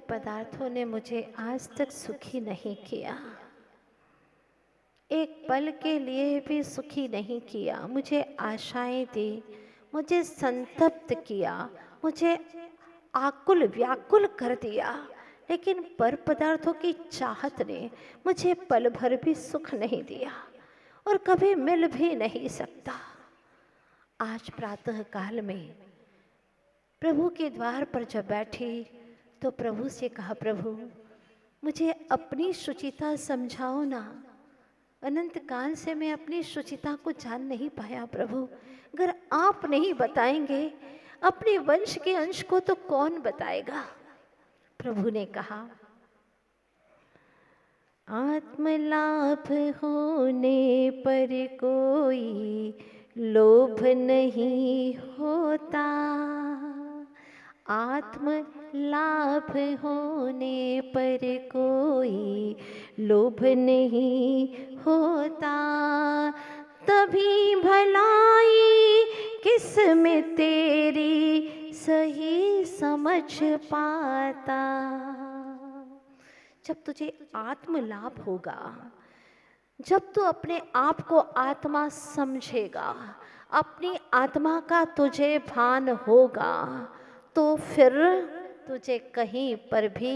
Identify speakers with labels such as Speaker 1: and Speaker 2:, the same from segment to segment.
Speaker 1: पदार्थों ने मुझे आज तक सुखी नहीं किया, एक पल के लिए भी सुखी नहीं किया। मुझे आशाएं दी, मुझे संतप्त किया, मुझे आकुल व्याकुल कर दिया, लेकिन पर पदार्थों की चाहत ने मुझे पल भर भी सुख नहीं दिया और कभी मिल भी नहीं सकता। आज प्रातः काल में प्रभु के द्वार पर जब बैठी तो प्रभु से कहा, प्रभु मुझे अपनी शुचिता समझाओ ना। अनंत काल से मैं अपनी शुचिता को जान नहीं पाया प्रभु। अगर आप नहीं बताएंगे अपने वंश के अंश को तो कौन बताएगा। प्रभु ने कहा, आत्मलाभ होने पर कोई लोभ नहीं होता, आत्म लाभ होने पर कोई लोभ नहीं होता, तभी भलाई किस में तेरी सही समझ पाता। जब तुझे आत्म लाभ होगा, जब तू अपने आप को आत्मा समझेगा, अपनी आत्मा का तुझे भान होगा, तो फिर तुझे कहीं पर भी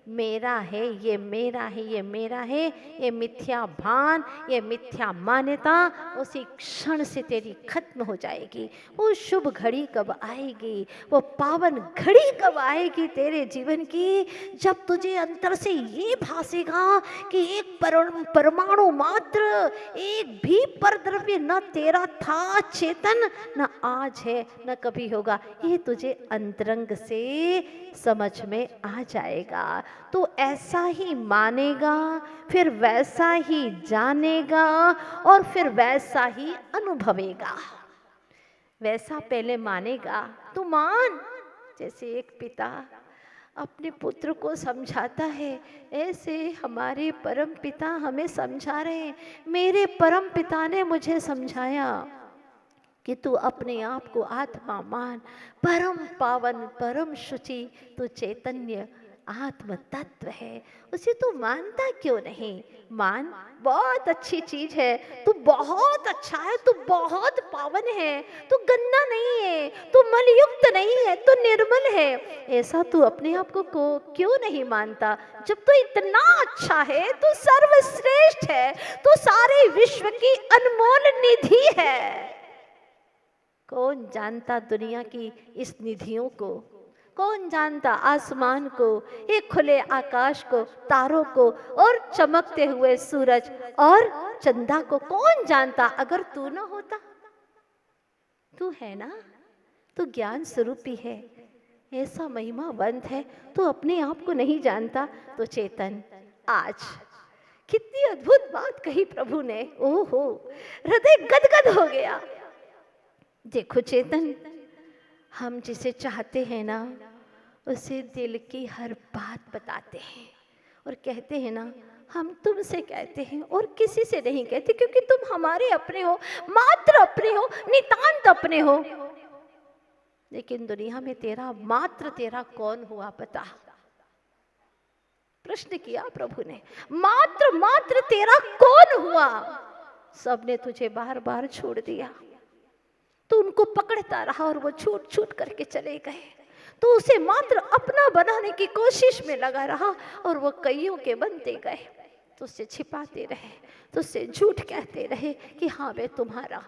Speaker 1: मेरा है, ये मेरा है, ये मेरा है, ये मिथ्या भान, ये मिथ्या मान्यता उसी क्षण से तेरी खत्म हो जाएगी। वो शुभ घड़ी कब आएगी, वो पावन घड़ी कब आएगी तेरे जीवन की, जब तुझे अंतर से ये भासेगा कि एक परमाणु मात्र, एक भी परद्रव्य न तेरा था चेतन, न आज है न कभी होगा। ये तुझे अंतरंग से समझ में आ जाएगा। तो ऐसा ही मानेगा, फिर वैसा ही जानेगा और फिर वैसा ही अनुभवेगा। वैसा पहले मानेगा तो मान, जैसे एक पिता अपने पुत्र को समझाता है, ऐसे हमारे परम पिता हमें समझा रहे हैं। मेरे परम पिता ने मुझे समझाया कि तू अपने आप को आत्मा मान, परम पावन परम शुचि तू चैतन्य आत्म तत्व है, उसे तू मानता क्यों नहीं। मान, बहुत अच्छी चीज है, तू बहुत अच्छा है, तू बहुत पावन है, तू गंदा नहीं है, तू मलयुक्त नहीं है, तू निर्मल है। ऐसा तू अपने आप को क्यों नहीं मानता। जब तू इतना अच्छा है, तू सर्वश्रेष्ठ है, तू सारे विश्व की अनमोल निधि है। कौन जानता दुनिया की इस निधियों को, कौन जानता आसमान को, एक खुले आकाश को, तारों को और चमकते हुए सूरज और चंदा को कौन जानता अगर तू ना होता। तू है ना, तू ज्ञान स्वरूपी है, ऐसा महिमावंत है, तू अपने आप को नहीं जानता तो चेतन। आज कितनी अद्भुत बात कही प्रभु ने, ओहो हृदय गदगद हो गया। देखो चेतन, हम जिसे चाहते हैं ना, उसे दिल की हर बात बताते हैं और कहते हैं ना, हम तुमसे कहते हैं और किसी से नहीं कहते, क्योंकि तुम हमारे अपने हो, मात्र अपने हो, नितांत अपने हो। लेकिन दुनिया में तेरा मात्र तेरा कौन हुआ पता। प्रश्न किया प्रभु ने, मात्र मात्र तेरा कौन हुआ। सबने तुझे बार बार छोड़ दिया, तो उनको पकड़ता रहा और वो छूट छूट करके चले गए। तो उसे मात्र अपना बनाने की कोशिश में लगा रहा और वो कईयों के बनते गए। तो उससे छिपाते रहे, तो उससे झूठ कहते रहे कि हाँ वे तुम्हारा।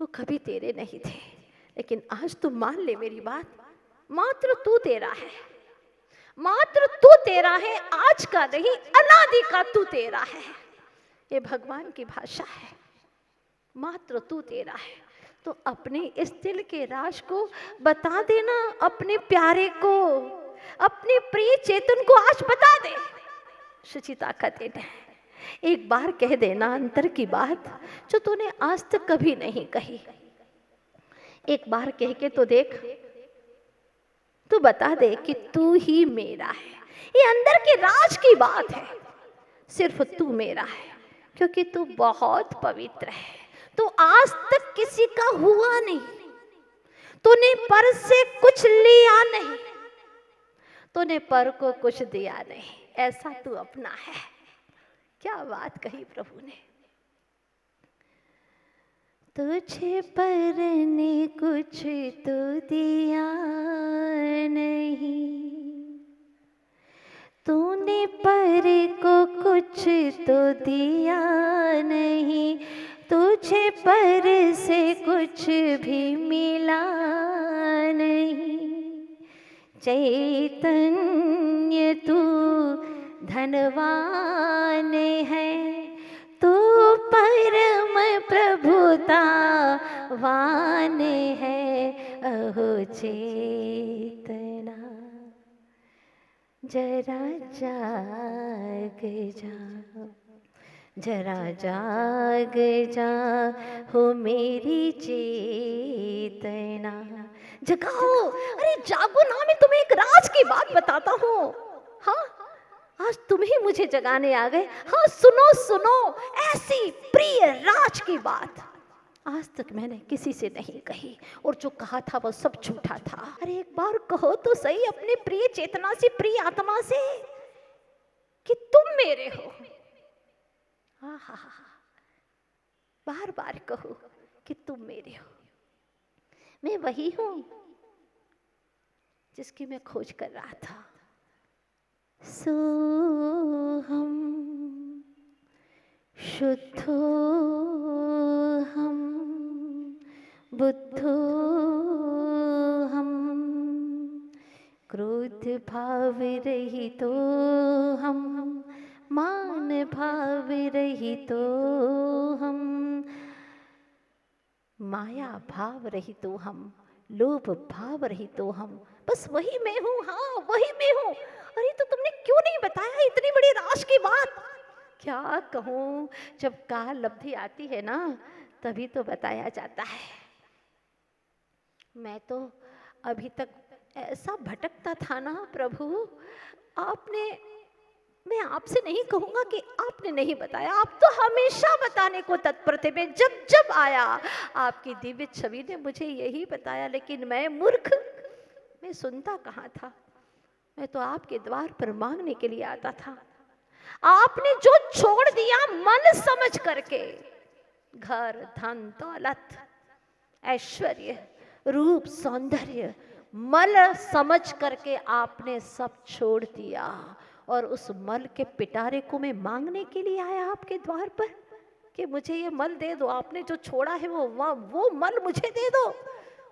Speaker 1: वो कभी तेरे नहीं थे, लेकिन आज तू मान ले मेरी बात, मात्र तू तेरा है, मात्र तू तेरा है, आज का नहीं अनादि का तू तेरा है। ये भगवान की भाषा है, मात्र तू तेरा है। तो अपने इस दिल के राज को बता देना अपने प्यारे को, अपने प्रिय चेतन को आज बता दे। शुचिता का दिन है, एक बार कह देना अंतर की बात जो तूने आज तक कभी नहीं कही। एक बार कह के तो देख, तू बता दे कि तू ही मेरा है। ये अंदर के राज की बात है, सिर्फ तू मेरा है, क्योंकि तू बहुत पवित्र है। तू आज तक किसी का हुआ नहीं, तूने पर से कुछ लिया नहीं, तूने पर को कुछ दिया नहीं, ऐसा तू अपना है। क्या बात कही प्रभु ने। तुझे पर ने कुछ तो दिया नहीं, तूने पर को कुछ तो दिया नहीं, तुझे पर से कुछ भी मिला नहीं। चैतन्य तू धनवान है, तू परम प्रभुता वान है। अहो चेतना जरा जाग जा, जरा जाग जा हो मेरी चेतना। जगाओ, अरे जागो ना, मैं तुम्हें एक राज की बात बताता हूँ। हाँ, आज तुम ही मुझे जगाने आ गए। हाँ सुनो सुनो, ऐसी प्रिय राज की बात आज तक मैंने किसी से नहीं कही, और जो कहा था वो सब झूठा था। अरे एक बार कहो तो सही अपने प्रिय चेतना से, प्रिय आत्मा से कि तुम मेरे हो। हा, बार बार कहो कि तुम मेरे हो। मैं वही हूं जिसकी मैं खोज कर रहा था। सोहम शुद्धो हम बुद्धो हम, क्रोध भाव रहितो हम, मान भाव रहितो हम, माया भाव रहितो हम, लोभ भाव रहितो हम। बस वही मैं हूँ। हाँ वही मैं हूँ। अरे तो तुमने क्यों नहीं बताया इतनी बड़ी राज की बात। क्या कहूँ, जब काल लब्धि आती है ना तभी तो बताया जाता है। मैं तो अभी तक ऐसा भटकता था ना प्रभु, आपने, मैं आपसे नहीं कहूँगा कि आपने नहीं बताया, आप तो हमेशा बताने को तत्पर थे। मैं जब जब आया आपकी दिव्य छवि ने मुझे यही बताया, लेकिन मैं मूर्ख, मैं सुनता कहाँ था। मैं तो आपके द्वार पर मांगने के लिए आता था। आपने जो छोड़ दिया मन समझ करके, घर धन दौलत ऐश्वर्य रूप सौंदर्य, मल समझ करके आपने सब छोड़ दिया, और उस मल के पिटारे को मैं मांगने के लिए आया आपके द्वार पर कि मुझे ये मल दे दो। आपने जो छोड़ा है वो मल मुझे दे दो।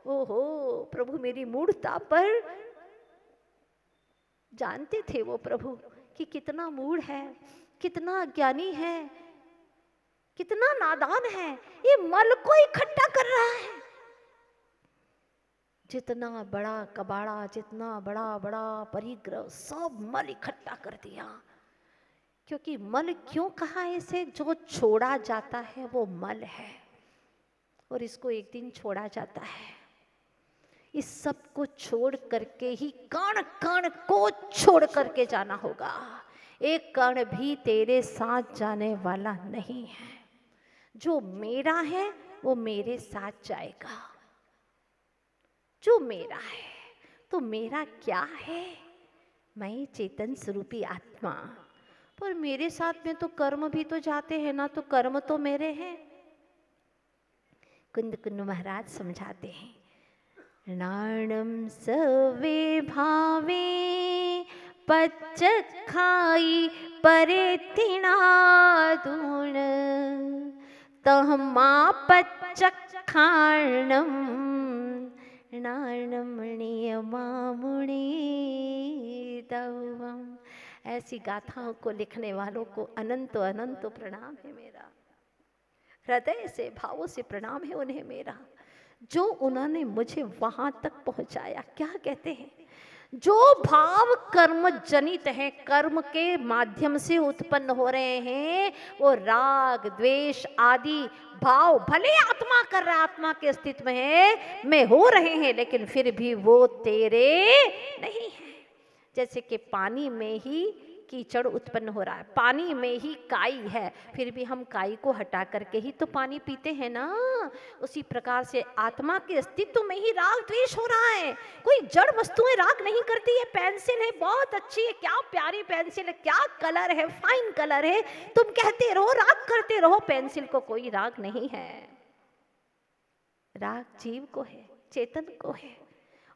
Speaker 1: ओहो प्रभु, मेरी मूढ़ता पर जानते थे वो प्रभु कि कितना मूढ़ है, कितना ज्ञानी है, कितना नादान है। ये मल को इकट्ठा कर रहा है। जितना बड़ा कबाड़ा, जितना बड़ा बड़ा परिग्रह, सब मल इकट्ठा कर दिया। क्योंकि मल क्यों कहा है इसे, जो छोड़ा जाता है वो मल है, और इसको एक दिन छोड़ा जाता है। इस सब को छोड़ करके ही कण कण को छोड़ करके जाना होगा। एक कण भी तेरे साथ जाने वाला नहीं है। जो मेरा है वो मेरे साथ जाएगा। जो मेरा है, तो मेरा क्या है, मैं चेतन स्वरूपी आत्मा। पर मेरे साथ में तो कर्म भी तो जाते हैं ना, तो कर्म तो मेरे हैं। कुंद कुंद महाराज समझाते हैं, नाणम सवे भावे पच्च खाई परे तिणादूण, तहमा पच्च खाणम नाणम नियमामुनि तवम। ऐसी गाथाओं को लिखने वालों को अनंत अनंत प्रणाम है मेरा, हृदय से भावों से प्रणाम है उन्हें मेरा, जो उन्होंने मुझे वहां तक पहुंचाया। क्या कहते हैं, जो भाव कर्म जनित है, कर्म के माध्यम से उत्पन्न हो रहे हैं, वो राग द्वेष आदि भाव भले आत्मा कर रहा, आत्मा के अस्तित्व है में हो रहे हैं, लेकिन फिर भी वो तेरे नहीं है। जैसे कि पानी में ही कीचड़ उत्पन्न हो रहा है, पानी में ही काई है, फिर भी हम काई को हटा करके ही तो पानी पीते हैं ना। उसी प्रकार से आत्मा के अस्तित्व में ही राग द्वेष हो रहा है। कोई जड़ वस्तुएं राग नहीं करती है। पेंसिल है, बहुत अच्छी है, क्या प्यारी पेंसिल है, क्या कलर है, फाइन कलर है, तुम कहते रहो, राग करते रहो, पेंसिल को कोई राग नहीं है। राग जीव को है, चेतन को है,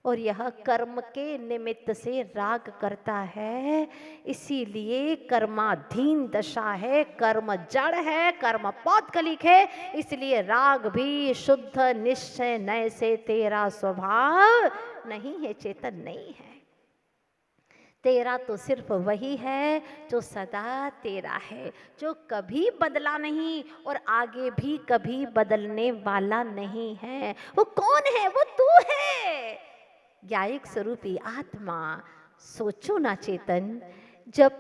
Speaker 1: और यह कर्म के निमित्त से राग करता है। इसीलिए कर्माधीन दशा है, कर्म जड़ है, कर्म पौद्गलिक है, इसलिए राग भी शुद्ध निश्चय नय से तेरा स्वभाव नहीं है, चेतन नहीं है। तेरा तो सिर्फ वही है जो सदा तेरा है, जो कभी बदला नहीं और आगे भी कभी बदलने वाला नहीं है। वो कौन है? वो तू है, ज्ञायक स्वरूपी आत्मा। सोचो ना चेतन, जब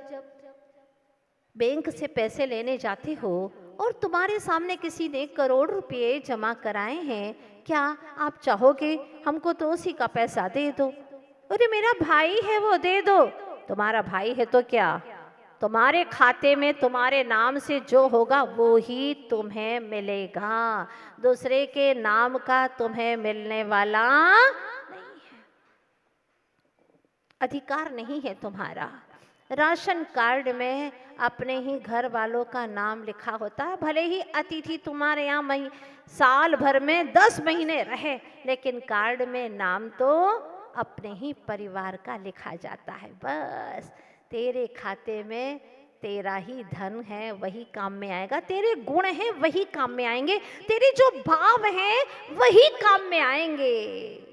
Speaker 1: बैंक से पैसे लेने जाते हो और तुम्हारे सामने किसी ने करोड़ रुपए जमा कराए हैं, क्या आप चाहोगे हमको तो उसी का पैसा दे दो? अरे मेरा भाई है वो दे दो। तुम्हारा भाई है तो क्या, तुम्हारे खाते में तुम्हारे नाम से जो होगा वो ही तुम्हें मिलेगा, दूसरे के नाम का तुम्हें मिलने वाला नहीं है, अधिकार नहीं है तुम्हारा। राशन कार्ड में अपने ही घर वालों का नाम लिखा होता है, भले ही अतिथि तुम्हारे यहाँ साल भर में 10 महीने रहे, लेकिन कार्ड में नाम तो अपने ही परिवार का लिखा जाता है। बस तेरे खाते में तेरा ही धन है, वही काम में आएगा, तेरे गुण हैं वही काम में आएंगे, तेरे जो भाव हैं वही काम में आएंगे।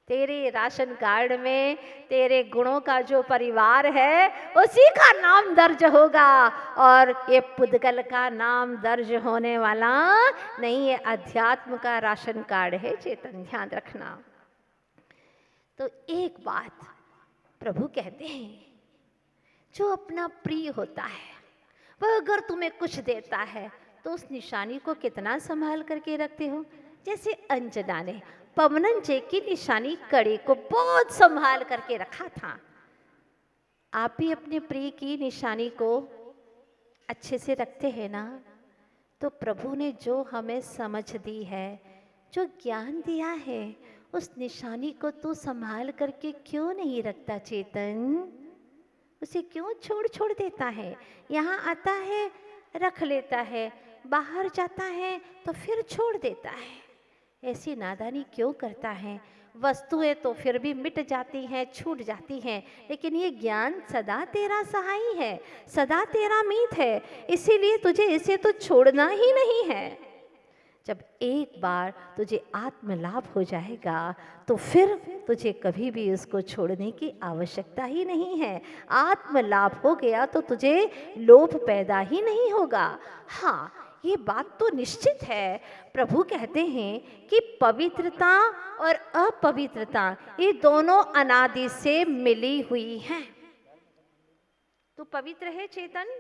Speaker 1: तेरे राशन कार्ड में तेरे गुणों का जो परिवार है उसी का नाम दर्ज होगा, और ये पुद्गल का नाम दर्ज होने वाला नहीं है। अध्यात्म का राशन कार्ड है चेतन, ध्यान रखना। तो एक बात प्रभु कहते हैं, जो अपना प्रिय होता है वह अगर तुम्हें कुछ देता है तो उस निशानी को कितना संभाल करके रखते हो। जैसे अंजना ने पवनन जी की निशानी कड़ी को बहुत संभाल करके रखा था। आप भी अपने प्रिय की निशानी को अच्छे से रखते हैं ना। तो प्रभु ने जो हमें समझ दी है, जो ज्ञान दिया है, उस निशानी को तू संभाल करके क्यों नहीं रखता चेतन? उसे क्यों छोड़ छोड़ देता है? यहाँ आता है रख लेता है, बाहर जाता है तो फिर छोड़ देता है। ऐसी नादानी क्यों करता है? वस्तुएं तो फिर भी मिट जाती हैं, छूट जाती हैं, लेकिन ये ज्ञान सदा तेरा सहाई है, सदा तेरा मीत है, इसीलिए तुझे इसे तो छोड़ना ही नहीं है। जब एक बार तुझे आत्मलाभ हो जाएगा तो फिर तुझे कभी भी उसको छोड़ने की आवश्यकता ही नहीं है। आत्मलाभ हो गया तो तुझे लोभ पैदा ही नहीं होगा। हाँ, ये बात तो निश्चित है। प्रभु कहते हैं कि पवित्रता और अपवित्रता ये दोनों अनादि से मिली हुई हैं। तू पवित्र है चेतन,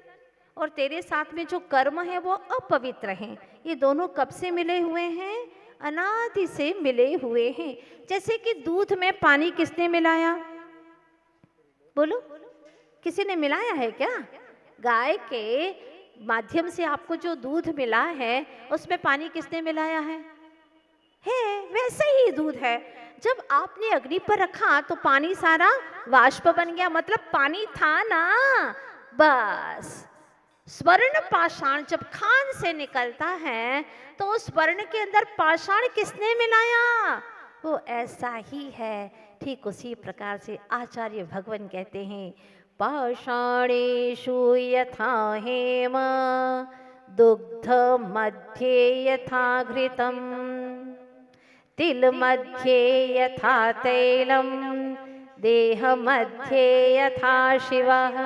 Speaker 1: और तेरे साथ में जो कर्म है वो अपवित्र हैं। ये दोनों कब से मिले हुए हैं? अनादि से मिले हुए हैं। जैसे कि दूध में पानी किसने मिलाया? बोलो, किसी ने मिलाया है क्या? गाय के माध्यम से आपको जो दूध मिला है उसमें पानी किसने मिलाया है? वैसे ही दूध है। जब आपने अग्नि पर रखा तो पानी सारा वाष्प बन गया, मतलब पानी था ना। बस स्वर्ण पाषाण जब खान से निकलता है तो उस स्वर्ण के अंदर पाषाण किसने मिलाया? वो ऐसा ही है। ठीक उसी प्रकार से आचार्य भगवान कहते हैं, पाषाणेषु यथा हेम दुग्ध मध्ये यथा घृतम तिल मध्ये यथा तैलम देह मध्ये यथा शिवः।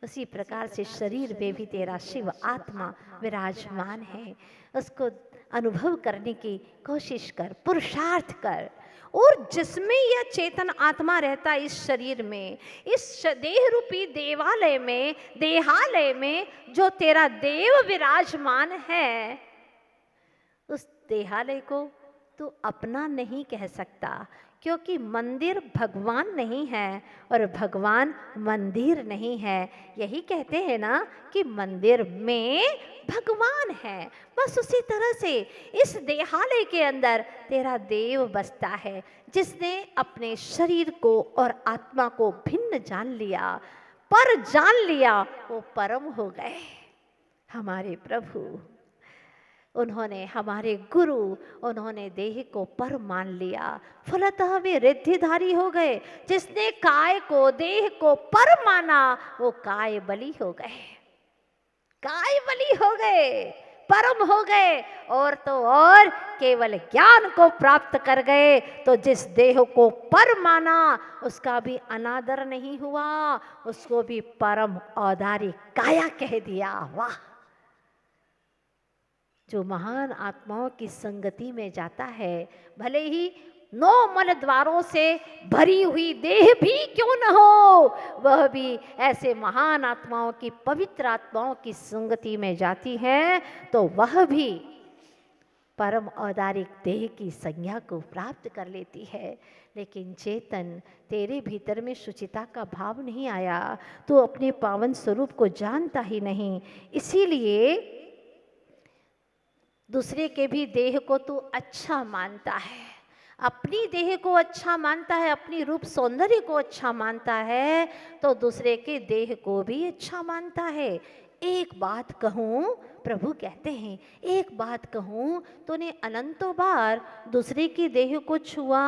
Speaker 1: उसी प्रकार से शरीर में भी तेरा शिव आत्मा विराजमान है। उसको अनुभव करने की कोशिश कर, पुरुषार्थ कर। और जिसमें यह चेतन आत्मा रहता है, इस शरीर में, इस देह रूपी देवालय में, देहालय में जो तेरा देव विराजमान है, उस देहालय को तू अपना नहीं कह सकता, क्योंकि मंदिर भगवान नहीं है और भगवान मंदिर नहीं है। यही कहते हैं ना कि मंदिर में भगवान है। बस उसी तरह से इस देहालय के अंदर तेरा देव बसता है, जिसने अपने शरीर को और आत्मा को भिन्न जान लिया, पर जान लिया, वो परम हो गए हमारे प्रभु। उन्होंने, हमारे गुरु, उन्होंने देह को पर मान लिया, फलतः वे रिद्धिधारी हो गए। जिसने काय को, देह को पर माना, वो काय बलि हो गए, काय बलि हो गए, परम हो गए। और तो और केवल ज्ञान को प्राप्त कर गए। तो जिस देह को पर माना उसका भी अनादर नहीं हुआ, उसको भी परम औदारी काया कह दिया। वाह! जो महान आत्माओं की संगति में जाता है, भले ही 9 मल द्वारों से भरी हुई देह भी क्यों न हो, वह भी ऐसे महान आत्माओं की, पवित्र आत्माओं की संगति में जाती है, तो वह भी परम औदारिक देह की संज्ञा को प्राप्त कर लेती है। लेकिन चेतन, तेरे भीतर में शुचिता का भाव नहीं आया, तू अपने पावन स्वरूप को जानता ही नहीं, इसीलिए दूसरे के भी देह को तू अच्छा मानता है, अपनी देह को अच्छा मानता है, अपनी रूप सौंदर्य को अच्छा मानता है, तो दूसरे के देह को भी अच्छा मानता है। एक बात कहूँ, प्रभु कहते हैं, एक बात कहूँ, तूने अनंतों बार दूसरे की देह को छुआ?